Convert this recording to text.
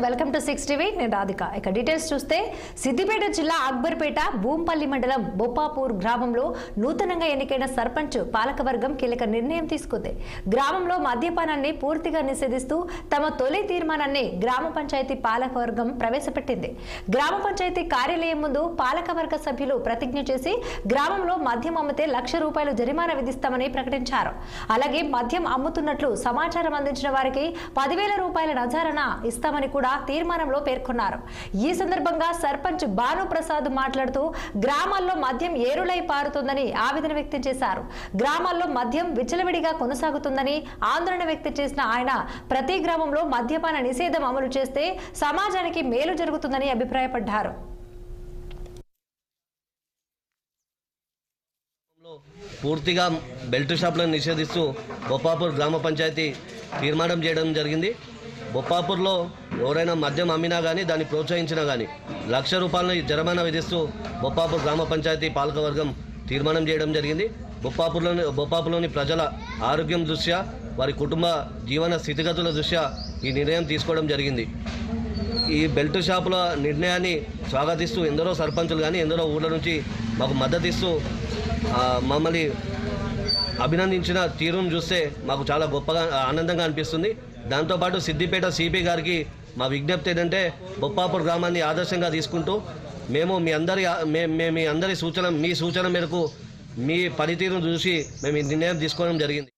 Welcome to 6 TV నేను రాధిక. ఇక details చూస్తే సిద్దిపేట జిల్లా అక్బర్పేట భూంపల్లి మండలం బొప్పాపూర్ గ్రామంలో నూతనంగా ఎన్నికైన సర్పంచ్ పాలకవర్గం కీలక నిర్ణయం తీసుకుంది. గ్రామంలో మద్యపానాన్ని పూర్తిగా నిషేధిస్తూ తమ తొలి తీర్మానాన్ని గ్రామ పంచాయతీ పాలకవర్గం ప్రవేశపెట్టింది. గ్రామ పంచాయతీ కార్యాలయం ముందు పాలకవర్గ సభ్యులు ప్రతిజ్ఞ చేసి గ్రామంలో మద్యం అమ్మితే ₹1,00,000 జరిమానా విధిస్తామని ప్రకటించారు. అలాగే మద్యం అమ్ముతున్నట్లు సమాచారం అందించిన వారికి ₹10,000 నజారానా ఇస్తామని కూడా తీర్మానంలో పేర్కొన్నారు. ఈ సందర్భంగా సర్పంచ్ భాను ప్రసాద్ మాట్లాడుతూ గ్రామాల్లో మద్యం ఏరులై పారుతుందని ఆవేదన వ్యక్తం చేశారు. గ్రామాల్లో మద్యం విచ్చలవిడిగా కొనసాగుతుందని ఆందోళన వ్యక్తం చేసిన ఆయన ప్రతి గ్రామంలో మద్యపాన నిషేధం అమలు చేస్తే సమాజానికి మేలు జరుగుతుందని అభిప్రాయపడ్డారు. పూర్తిగా బెల్ట్ షాపులను నిషేధిస్తూ బొప్పాపూర్ గ్రామ పంచాయతీ తీర్మానం చేయడం జరిగింది. బొప్పాపూర్లో ఎవరైనా మద్యం అమ్మినా కానీ దాన్ని ప్రోత్సహించినా కానీ ₹1,00,000 జరిమానా విధిస్తూ బొప్పాపూర్ గ్రామ పంచాయతీ పాలకవర్గం తీర్మానం చేయడం జరిగింది. బొప్పాపూర్లోని ప్రజల ఆరోగ్యం దృష్ట్యా వారి కుటుంబ జీవన స్థితిగతుల దృష్ట్యా ఈ నిర్ణయం తీసుకోవడం జరిగింది. ఈ బెల్ట్ షాపుల నిర్ణయాన్ని స్వాగతిస్తూ ఎందరో సర్పంచులు కానీ ఎందరో ఊళ్ళ నుంచి మాకు మద్దతు ఇస్తూ మమ్మల్ని అభినందించిన తీరును చూస్తే మాకు చాలా గొప్పగా ఆనందంగా అనిపిస్తుంది. దాంతోపాటు సిద్దిపేట సిపి గారికి మా విజ్ఞప్తి ఏంటంటే బొప్పాపూర్ గ్రామాన్ని ఆదర్శంగా తీసుకుంటూ మేము మీ అందరి సూచన మేరకు మీ పనితీరును చూసి మేము ఈ నిర్ణయం తీసుకోవడం జరిగింది.